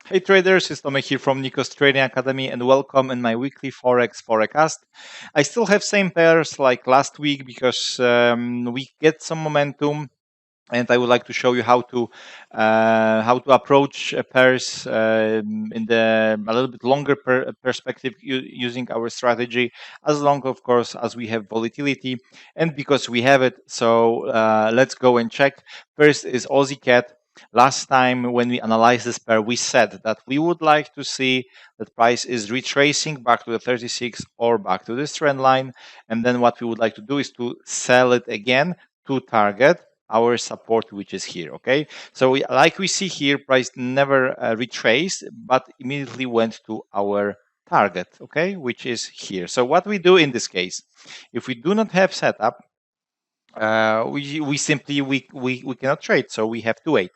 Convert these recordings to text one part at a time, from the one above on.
Hey traders, it's Tomek here from Nikos Trading Academy and welcome in my weekly Forex Forecast. I still have same pairs like last week because we get some momentum, and I would like to show you how to approach pairs in the a little bit longer perspective using our strategy, as long of course as we have volatility, and because we have it. So let's go and check. First is AUDCAD. Last time when we analyzed this pair, we said that we would like to see that price is retracing back to the 36 or back to this trend line, and then what we would like to do is to sell it again to target our support, which is here. Okay, so like we see here, price never retraced but immediately went to our target, okay, which is here. So what we do in this case, if we do not have setup, we simply we cannot trade, so we have to wait.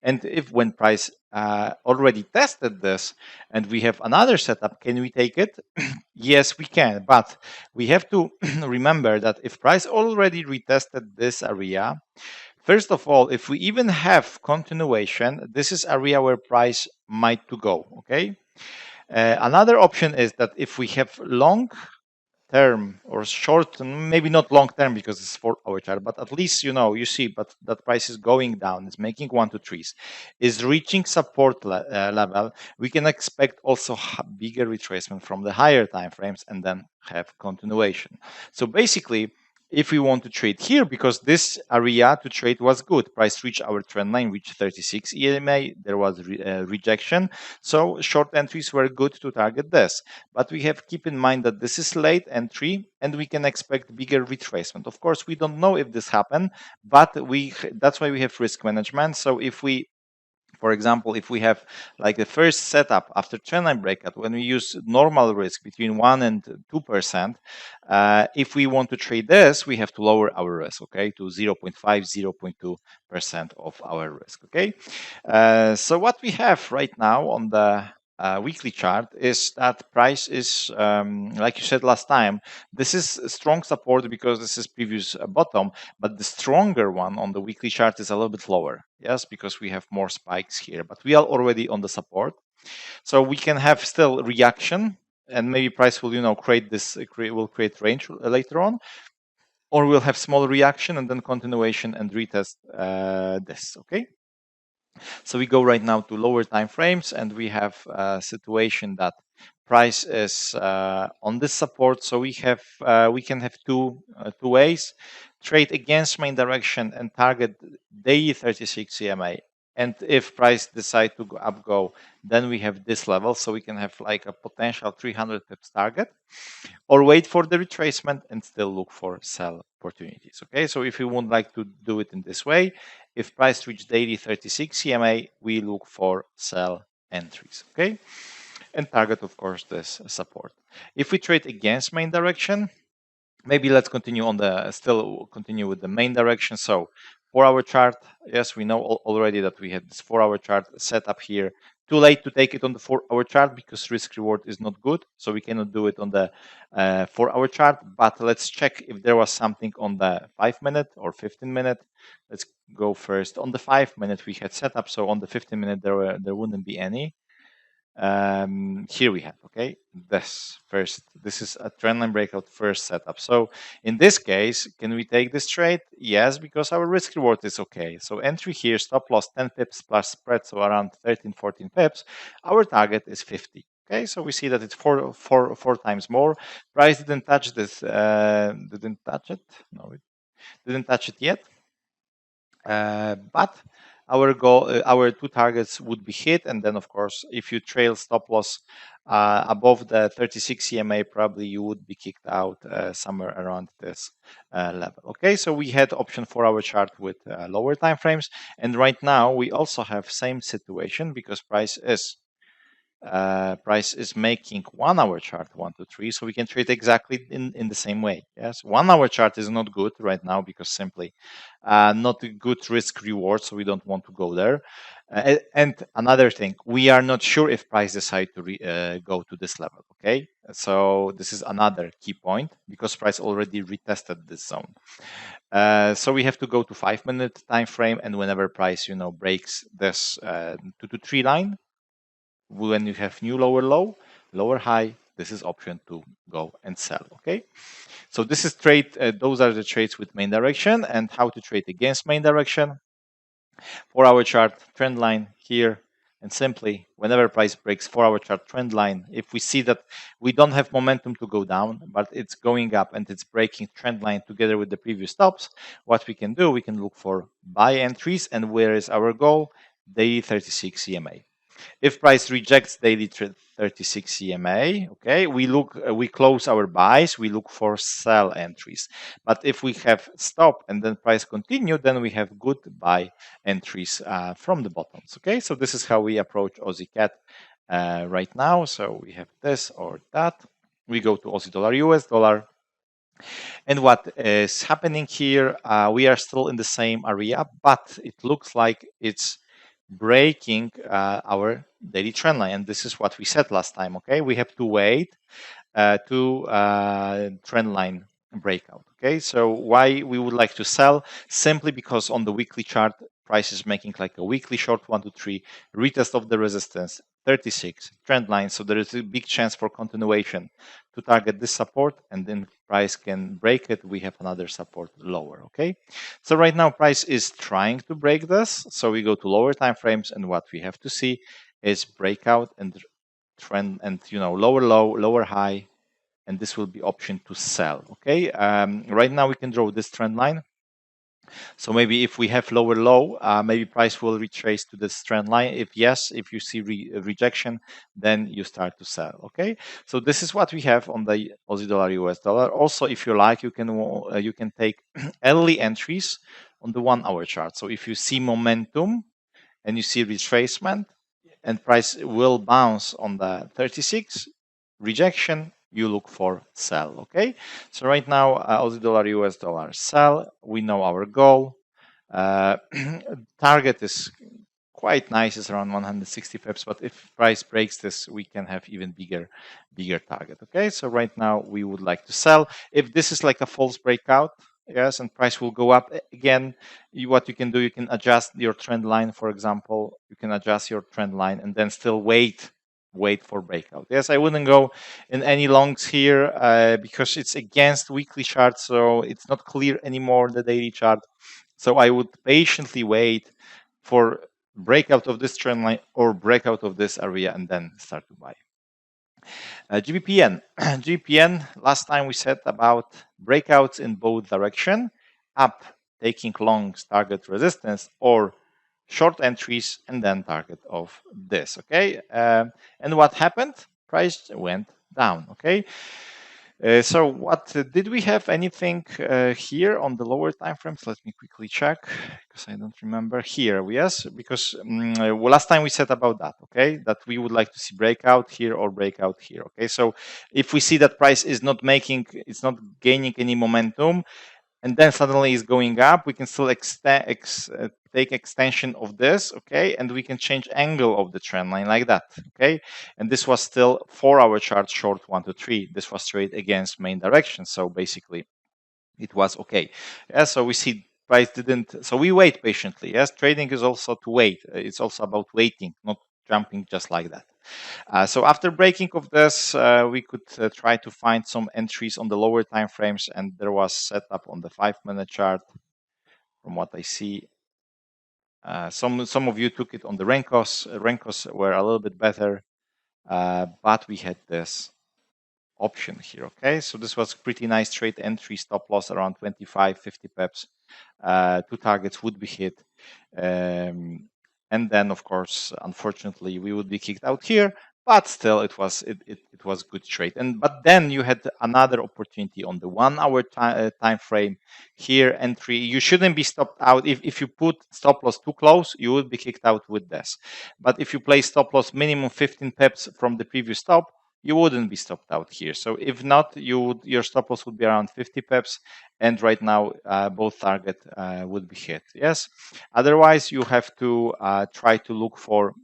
And if when price already tested this and we have another setup, can we take it? Yes, we can, but we have to remember that if price already retested this area, first of all, if we even have continuation, this is area where price might to go, okay? Another option is that if we have long term or short, maybe not long term because it's 4 hour chart, but at least you see, but that price is going down, it's making 1 2 3s, is reaching support level, we can expect also bigger retracement from the higher time frames and then have continuation. So basically, if we want to trade here, because this area to trade was good, price reached our trend line, reached 36 EMA, there was rejection, so short entries were good to target this. But we have keep in mind that this is late entry and we can expect bigger retracement. Of course, we don't know if this happened, but that's why we have risk management. So if we, for example, if we have like the first setup after trendline breakout, when we use normal risk between 1 and 2%, if we want to trade this, we have to lower our risk, okay, to 0.5, 0.2% of our risk, okay. So what we have right now on the weekly chart is that price is, like you said last time, this is strong support because this is previous bottom, but the stronger one on the weekly chart is a little bit lower. Yes, because we have more spikes here, but we are already on the support. So we can have still reaction, and maybe price will, create this, will create range later on, or we'll have small reaction and then continuation and retest this, okay? So we go right now to lower time frames, and we have a situation that price is on this support. So we can have two ways: trade against main direction and target daily 36 EMA. And if price decide to go, then we have this level, so we can have like a potential 300 pips target, or wait for the retracement and still look for sell opportunities. Okay, so if you would like to do it in this way, if price reach daily 36 EMA, we look for sell entries. Okay, and target, of course, this support. If we trade against main direction, maybe let's continue on the still continue with the main direction. So 4-hour chart, yes, we know already that we had this 4-hour chart set up here. Too late to take it on the 4-hour chart because risk reward is not good, so we cannot do it on the 4-hour chart. But let's check if there was something on the 5-minute or 15-minute. Let's go first on the 5-minute. We had set up, so on the 15-minute there wouldn't be any. Here we have, okay, this is a trendline breakout first setup. So in this case, can we take this trade? Yes, because our risk reward is okay. So entry here, stop loss 10 pips plus spread, so around 13-14 pips. Our target is 50. Okay, so we see that it's four times more. Price didn't touch this, didn't touch it. No, it didn't touch it yet. But our goal, our two targets would be hit, and then of course, if you trail stop loss above the 36 EMA, probably you would be kicked out somewhere around this level. Okay, so we had option for our chart with lower time frames, and right now we also have same situation because price is making 1-hour chart 1 2 3, so we can trade exactly in the same way. Yes, 1-hour chart is not good right now because simply not a good risk reward, so we don't want to go there. And another thing, we are not sure if price decide to go to this level. Okay, so this is another key point because price already retested this zone. So we have to go to 5-minute time frame, and whenever price breaks this 2 to 3 line, when you have new lower low, lower high, this is option to go and sell. Okay, so this is trade. Those are the trades with main direction, and how to trade against main direction. For our chart trend line here, and simply whenever price breaks 4-hour chart trend line, if we see that we don't have momentum to go down, but it's going up and it's breaking trend line together with the previous stops, what we can do, we can look for buy entries. And where is our goal? Daily 36 EMA. If price rejects daily 36 EMA, okay, we close our buys, we look for sell entries. But if we have stop and then price continue, then we have good buy entries from the bottoms. Okay, so this is how we approach AUDCAD right now. So we have this or that. We go to Aussie dollar, US dollar. And what is happening here, we are still in the same area, but it looks like it's breaking our daily trend line. And this is what we said last time. Okay, we have to wait to trend line breakout. Okay, so why we would like to sell? Simply because on the weekly chart, price is making like a weekly short 1 to 3 retest of the resistance 36 trend line. So there is a big chance for continuation to target this support, and then price can break it. We have another support lower. Okay, so right now price is trying to break this. So we go to lower time frames, and what we have to see is breakout and trend, and lower low, lower high, and this will be option to sell. Okay, right now we can draw this trend line. So maybe if we have lower low, maybe price will retrace to this trend line. If yes, if you see rejection, then you start to sell. Okay, so this is what we have on the Aussie dollar, US dollar. Also, if you like, you can take early entries on the 1-hour chart. So if you see momentum and you see retracement, and price will bounce on the 36 rejection, you look for sell. Okay, so right now Aussie dollar, US dollar, sell. We know our goal. Target is quite nice, it's around 160 pips, but if price breaks this, we can have even bigger target. Okay, so right now we would like to sell. If this is like a false breakout, yes, and price will go up again, what you can do, you can adjust your trend line. For example, you can adjust your trend line and then still wait for breakout. Yes, I wouldn't go in any longs here because it's against weekly chart, so it's not clear anymore, the daily chart. So I would patiently wait for breakout of this trend line or breakout of this area and then start to buy. GBPN. GBPN, last time we said about breakouts in both direction, up taking longs target resistance, or short entries and then target of this. Okay, and what happened? Price went down. Okay, so what did we have anything here on the lower time frames? Let me quickly check because I don't remember. Here, yes, because last time we said about that. Okay, that we would like to see breakout here or breakout here. Okay, so if we see that price is not gaining any momentum, and then suddenly is going up, we can still take extension of this, okay, and we can change angle of the trend line like that, okay. And this was still 4-hour chart short 1 to 3. This was trade against main direction, so basically it was okay. Yeah, so we see price didn't, so we wait patiently. Yes, trading is also to wait. It's also about waiting, not jumping just like that. So after breaking of this, we could try to find some entries on the lower time frames, and there was setup on the 5-minute chart. From what I see, some of you took it on the Renkos. Renkos were a little bit better, but we had this option here. Okay, so this was pretty nice trade entry, stop loss around 25-50 pips. 2 targets would be hit. And then, of course, unfortunately, we would be kicked out here. But still, it was good trade. But then you had another opportunity on the 1-hour time frame here. Entry, you shouldn't be stopped out. If you put stop loss too close, you would be kicked out with this. But if you play stop loss minimum 15 pips from the previous stop, you wouldn't be stopped out here. So if not, your stop loss would be around 50 pips, and right now both target would be hit. Yes. Otherwise, you have to try to look for.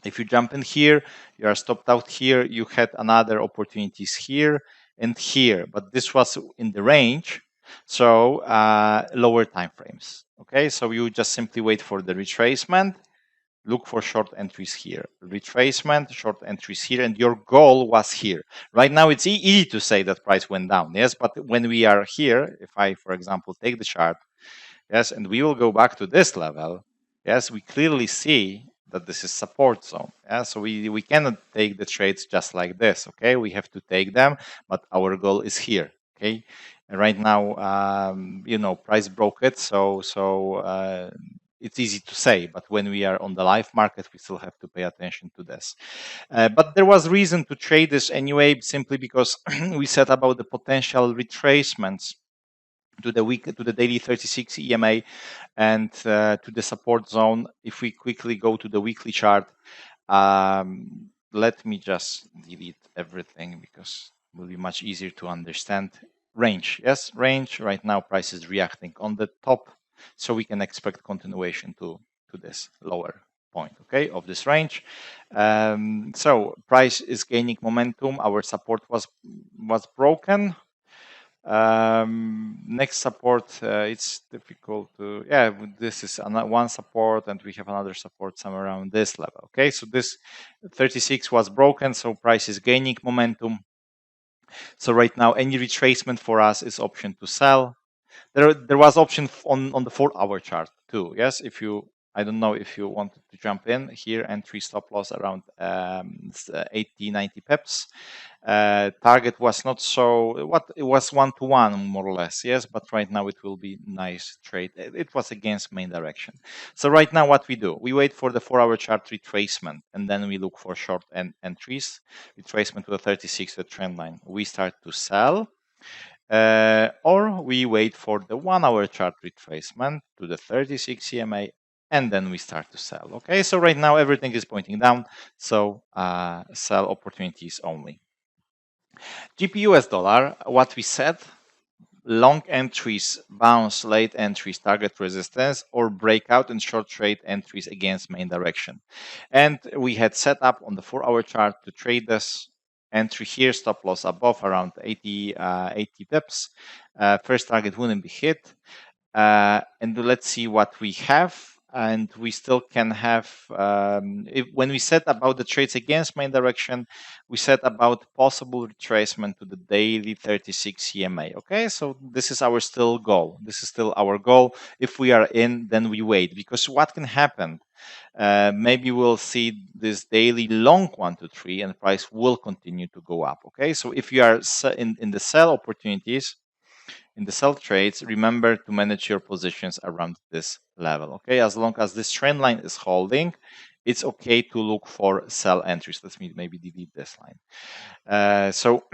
If you jump in here, you are stopped out here. You had another opportunities here and here, but this was in the range, so lower time frames. Okay, so you just simply wait for the retracement. look for short entries here, retracement, short entries here, and your goal was here. Right now, it's easy to say that price went down, yes, but when we are here, if I, for example, take the chart, yes, and we will go back to this level, yes, we clearly see that this is support zone. Yeah, so we cannot take the trades just like this, okay? We have to take them, but our goal is here, okay? And right now, you know, price broke it, so it's easy to say, but when we are on the live market, we still have to pay attention to this. But there was reason to trade this anyway, simply because we said about the potential retracements to the daily 36 EMA and to the support zone. If we quickly go to the weekly chart, let me just delete everything because it will be much easier to understand. Range, yes, range. Right now, price is reacting on the top, so we can expect continuation to this lower point, okay, of this range. So price is gaining momentum. Our support was broken. Next support, it's difficult to, yeah, this is one support and we have another support somewhere around this level. Okay, so this 36 was broken, so price is gaining momentum. So right now, any retracement for us is option to sell. There was option on the 4-hour chart too. Yes, if you, I don't know if you wanted to jump in here, entry stop loss around 80-90 pips. Target was not so, what it was 1-to-1 more or less, yes, but right now it will be nice trade. It was against main direction. So right now what we do, we wait for the 4-hour chart retracement, and then we look for short entries, retracement to the 36, the trend line. We start to sell. Or we wait for the 1-hour chart retracement to the 36 EMA, and then we start to sell. Okay, so right now everything is pointing down, so sell opportunities only. GBPUSD, what we said, long entries bounce, late entries target resistance, or breakout and short trade entries against main direction. And we had set up on the 4-hour chart to trade this entry here, stop loss above around 80 pips. First target wouldn't be hit. And let's see what we have. And we still can have, when we set about the trades against main direction, we set about possible retracement to the daily 36 EMA. Okay, so this is our still goal. This is still our goal. If we are in, then we wait, because what can happen? Maybe we'll see this daily long 1 to 3 and price will continue to go up. Okay, so if you are in the sell opportunities, in the sell trades, remember to manage your positions around this level. Okay, as long as this trend line is holding, it's okay to look for sell entries. Let me maybe delete this line. So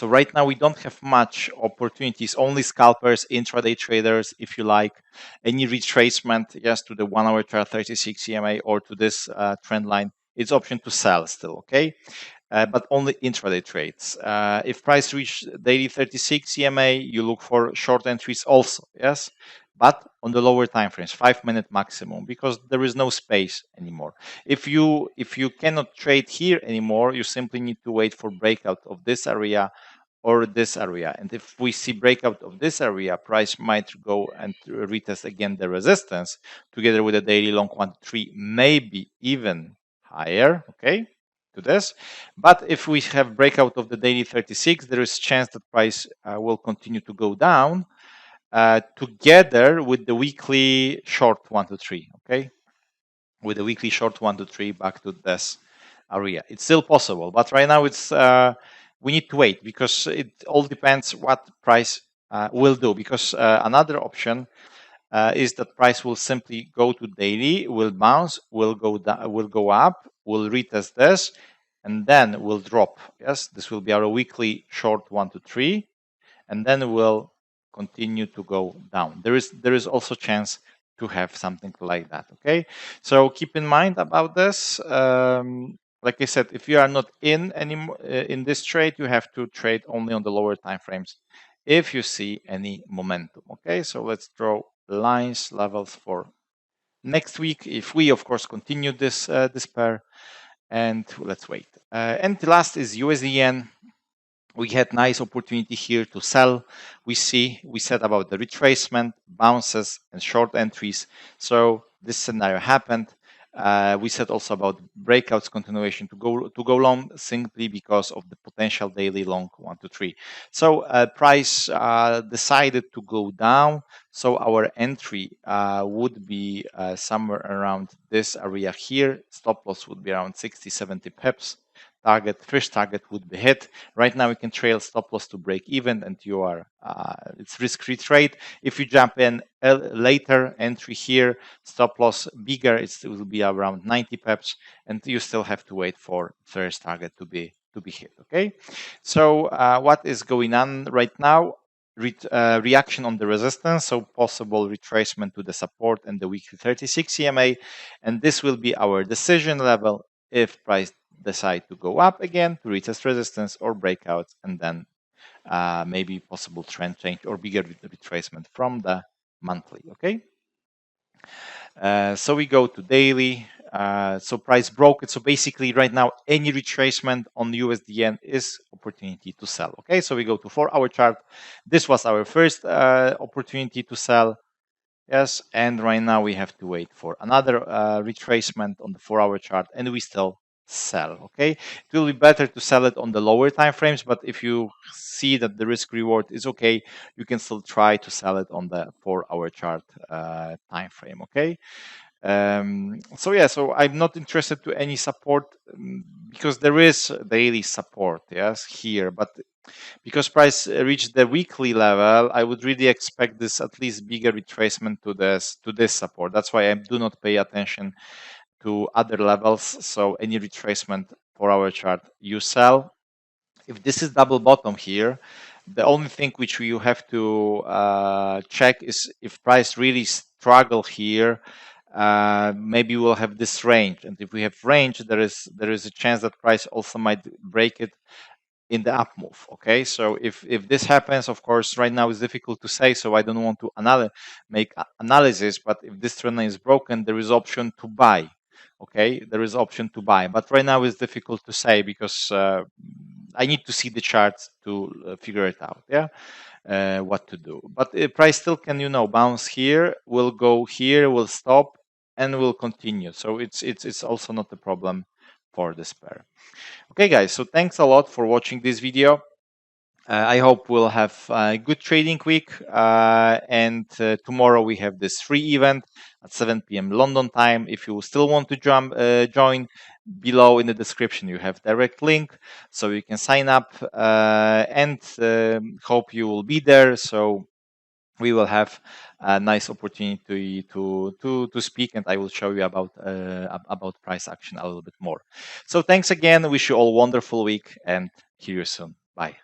right now we don't have much opportunities, only scalpers, intraday traders, if you like. Any retracement, yes, to the 1-hour chart 36 EMA or to this trend line, it's option to sell still, okay? But only intraday trades. If price reach daily 36 EMA, you look for short entries also, yes? But on the lower time frames, 5-minute maximum, because there is no space anymore. If you cannot trade here anymore, you simply need to wait for breakout of this area or this area. And if we see breakout of this area, price might go and retest again the resistance together with a daily long 1 to 3, maybe even higher, okay, to this. But if we have breakout of the daily 36, there is chance that price will continue to go down together with the weekly short 1 to 3, okay, with the weekly short 1 to 3 back to this area. It's still possible, but right now it's we need to wait, because it all depends what price will do, because another option is that price will simply go to daily, will bounce, will go down, will go up, will retest this, and then will drop. Yes, this will be our weekly short 1 to 3, and then will continue to go down. There is also chance to have something like that. Okay, so keep in mind about this. Like I said, if you are not in anymore in this trade, you have to trade only on the lower time frames if you see any momentum. Okay, so let's draw lines, levels for next week, if we of course continue this this pair, and let's wait. And the last is USD yen. We had nice opportunity here to sell. We said about the retracement, bounces, and short entries. So this scenario happened. We said also about breakouts continuation to go long simply because of the potential daily long 1 to 3. So price decided to go down. So our entry would be somewhere around this area here. Stop loss would be around 60-70 pips. First target would be hit. Right now we can trail stop loss to break even, and you are it's risk-free trade. If you jump in later entry here, stop loss bigger, it will be around 90 pips, and you still have to wait for first target to be hit. Okay, so what is going on right now? Reaction on the resistance, so possible retracement to the support and the weekly 36 EMA, and this will be our decision level if price decide to go up again to retest resistance or breakouts, and then maybe possible trend change or bigger retracement from the monthly. Okay, so we go to daily. So price broke it. So basically, right now, any retracement on USDN is opportunity to sell. Okay, so we go to 4-hour chart. This was our first opportunity to sell. Yes, and right now we have to wait for another retracement on the 4-hour chart, and we still sell. Okay, it will be better to sell it on the lower time frames, but if you see that the risk reward is okay, you can still try to sell it on the 4-hour chart time frame. Okay, so yeah, so I'm not interested to any support because there is daily support, yes, here, but because price reached the weekly level, I would really expect this at least bigger retracement to this support. That's why I do not pay attention to other levels. So any retracement for our chart, you sell. If this is double bottom here, the only thing which you have to check is if price really struggle here. Maybe we'll have this range, and if we have range, there is a chance that price also might break it in the up move. Okay, so if this happens, of course, right now it's difficult to say, so I don't want to make analysis, but if this trend line is broken, there is option to buy. Okay, there is option to buy, but right now it's difficult to say because I need to see the charts to figure it out. Yeah, what to do. But price still can, bounce here, will go here, will stop, and will continue. So it's also not a problem for this pair. Okay, guys, so thanks a lot for watching this video. I hope we'll have a good trading week. And tomorrow we have this free event at 7 p.m. London time. If you still want to join, below in the description you have direct link, so you can sign up. And hope you will be there. So we will have a nice opportunity to speak, and I will show you about price action a little bit more. So thanks again. Wish you all a wonderful week, and hear you soon. Bye.